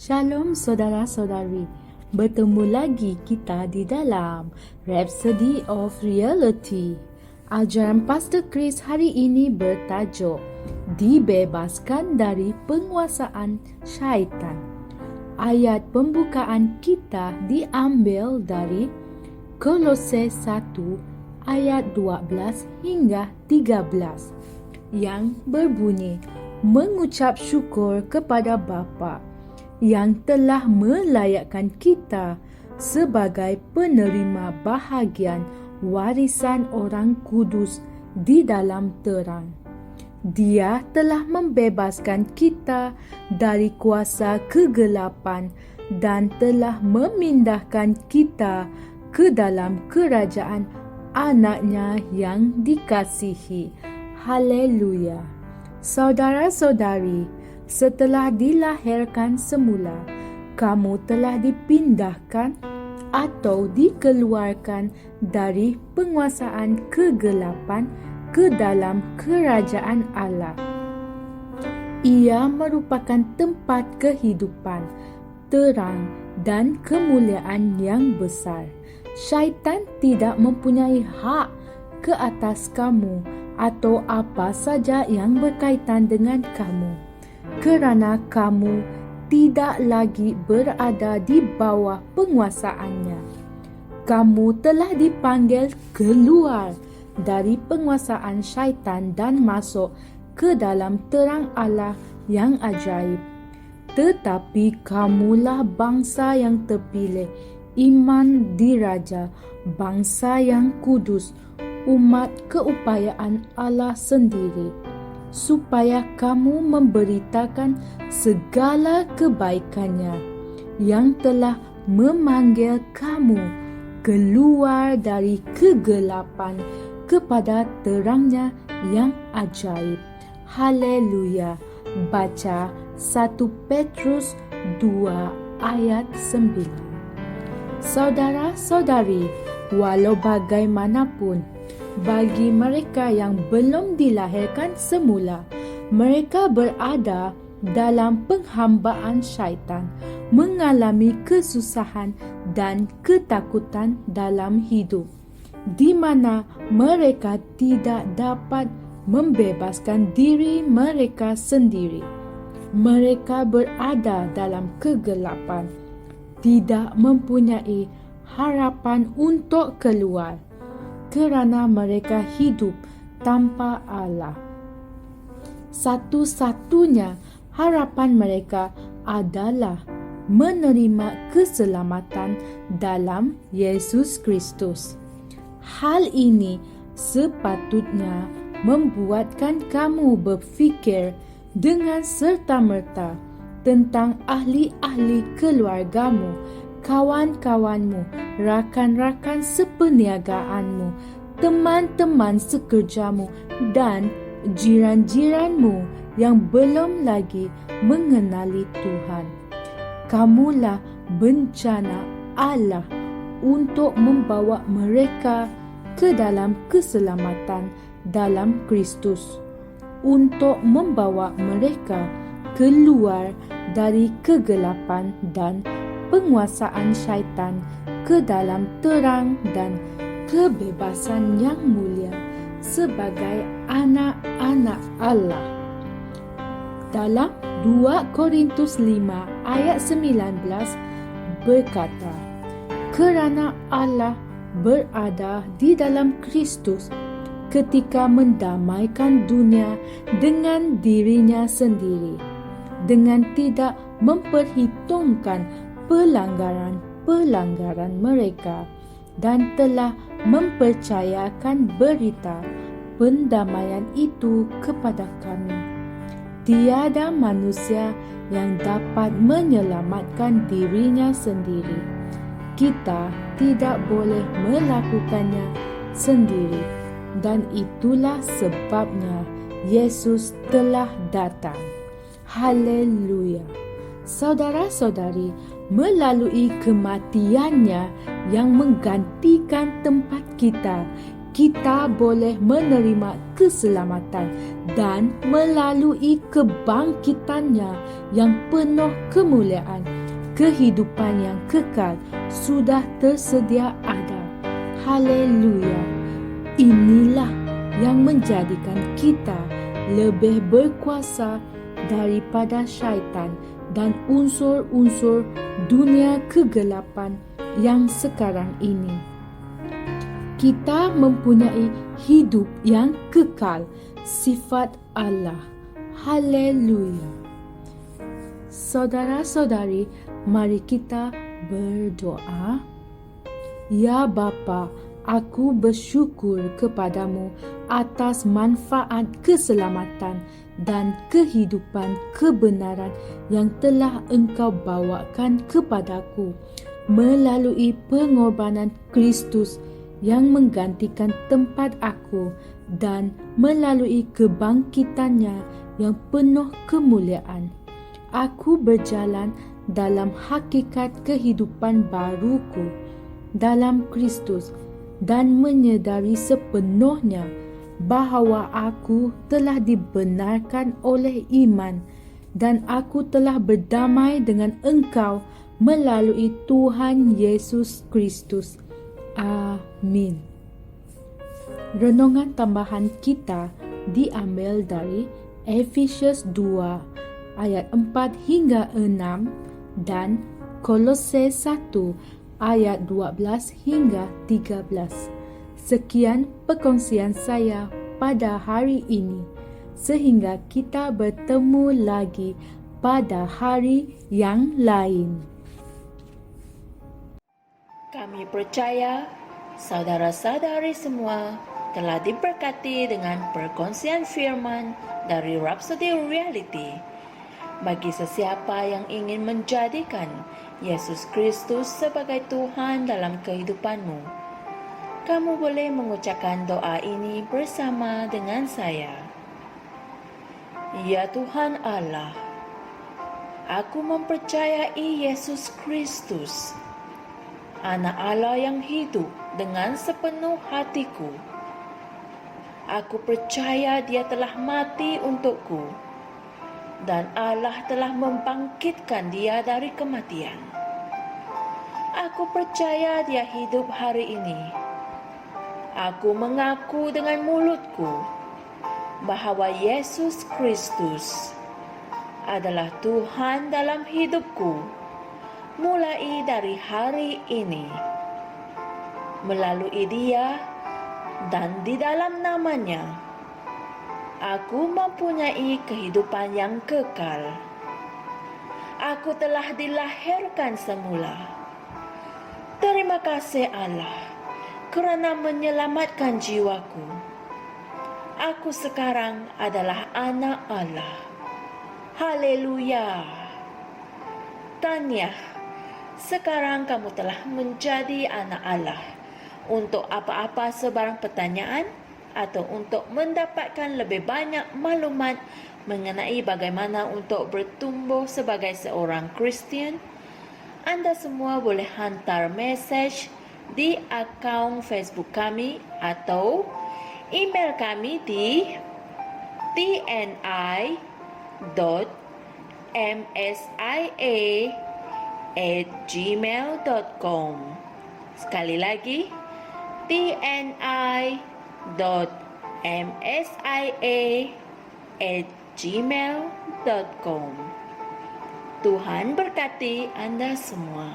Shalom saudara-saudari, bertemu lagi kita di dalam Rhapsody of Reality. Ajaran Pastor Chris hari ini bertajuk Dibebaskan dari Penguasaan Syaitan. Ayat pembukaan kita diambil dari Kolose 1 ayat 12 hingga 13 yang berbunyi, mengucap syukur kepada Bapa yang telah melayakkan kita sebagai penerima bahagian warisan orang kudus di dalam terang. Dia telah membebaskan kita dari kuasa kegelapan dan telah memindahkan kita ke dalam kerajaan anak-Nya yang dikasihi. Haleluya. Saudara-saudari, setelah dilahirkan semula, kamu telah dipindahkan atau dikeluarkan dari penguasaan kegelapan ke dalam kerajaan Allah. Ia merupakan tempat kehidupan, terang dan kemuliaan yang besar. Syaitan tidak mempunyai hak ke atas kamu atau apa saja yang berkaitan dengan kamu, kerana kamu tidak lagi berada di bawah penguasaannya. Kamu telah dipanggil keluar dari penguasaan syaitan dan masuk ke dalam terang Allah yang ajaib. Tetapi kamulah bangsa yang terpilih, iman diraja, bangsa yang kudus, umat keupayaan Allah sendiri, supaya kamu memberitakan segala kebaikannya yang telah memanggil kamu keluar dari kegelapan kepada terangnya yang ajaib. Haleluya. Baca 1 Petrus 2 ayat 9. Saudara-saudari, walau bagaimanapun, bagi mereka yang belum dilahirkan semula, mereka berada dalam penghambaan syaitan, mengalami kesusahan dan ketakutan dalam hidup, di mana mereka tidak dapat membebaskan diri mereka sendiri. Mereka berada dalam kegelapan, tidak mempunyai harapan untuk keluar, kerana mereka hidup tanpa Allah. Satu-satunya harapan mereka adalah menerima keselamatan dalam Yesus Kristus. Hal ini sepatutnya membuatkan kamu berfikir dengan serta-merta tentang ahli-ahli keluargamu, kawan-kawanmu, rakan-rakan seperniagaanmu, teman-teman sekerjamu dan jiran-jiranmu yang belum lagi mengenali Tuhan. Kamulah bencana Allah untuk membawa mereka ke dalam keselamatan dalam Kristus, untuk membawa mereka keluar dari kegelapan dan penguasaan syaitan ke dalam terang dan kebebasan yang mulia sebagai anak-anak Allah. Dalam 2 Korintus 5 ayat 19 berkata, kerana Allah berada di dalam Kristus ketika mendamaikan dunia dengan dirinya sendiri, dengan tidak memperhitungkan pelanggaran-pelanggaran mereka, dan telah mempercayakan berita pendamaian itu kepada kami. Tiada manusia yang dapat menyelamatkan dirinya sendiri. Kita tidak boleh melakukannya sendiri, dan itulah sebabnya Yesus telah datang. Haleluya. Saudara-saudari, melalui kematiannya yang menggantikan tempat kita, kita boleh menerima keselamatan dan melalui kebangkitannya yang penuh kemuliaan, kehidupan yang kekal sudah tersedia ada. Haleluya. Inilah yang menjadikan kita lebih berkuasa daripada syaitan dan unsur-unsur dunia kegelapan yang sekarang ini. Kita mempunyai hidup yang kekal, sifat Allah. Haleluya. Saudara-saudari, mari kita berdoa. Ya Bapa, aku bersyukur kepadamu atas manfaat keselamatan dan kehidupan kebenaran yang telah Engkau bawakan kepadaku melalui pengorbanan Kristus yang menggantikan tempat aku dan melalui kebangkitannya yang penuh kemuliaan. Aku berjalan dalam hakikat kehidupan baruku dalam Kristus dan menyedari sepenuhnya bahawa aku telah dibenarkan oleh iman dan aku telah berdamai dengan Engkau melalui Tuhan Yesus Kristus. Amin. Renungan tambahan kita diambil dari Efesius 2 ayat 4 hingga 6 dan Kolose 1 ayat 12 hingga 13. Sekian perkongsian saya pada hari ini, sehingga kita bertemu lagi pada hari yang lain. Kami percaya saudara-saudari semua telah diberkati dengan perkongsian firman dari Rhapsody Reality. Bagi sesiapa yang ingin menjadikan Yesus Kristus sebagai Tuhan dalam kehidupanmu, kamu boleh mengucapkan doa ini bersama dengan saya. Ya Tuhan Allah, aku mempercayai Yesus Kristus, Anak Allah yang hidup dengan sepenuh hatiku. Aku percaya Dia telah mati untukku dan Allah telah membangkitkan Dia dari kematian. Aku percaya Dia hidup hari ini. Aku mengaku dengan mulutku bahawa Yesus Kristus adalah Tuhan dalam hidupku mulai dari hari ini. Melalui Dia dan di dalam nama-Nya, aku mempunyai kehidupan yang kekal. Aku telah dilahirkan semula. Terima kasih Allah kerana menyelamatkan jiwaku. Aku sekarang adalah anak Allah. Haleluya. Tahniah, sekarang kamu telah menjadi anak Allah. Untuk apa-apa sebarang pertanyaan atau untuk mendapatkan lebih banyak maklumat mengenai bagaimana untuk bertumbuh sebagai seorang Kristian, anda semua boleh hantar mesej di akaun Facebook kami atau email kami di tni.msia@gmail.com. Sekali lagi, tni.msia@gmail.com. Tuhan berkati anda semua.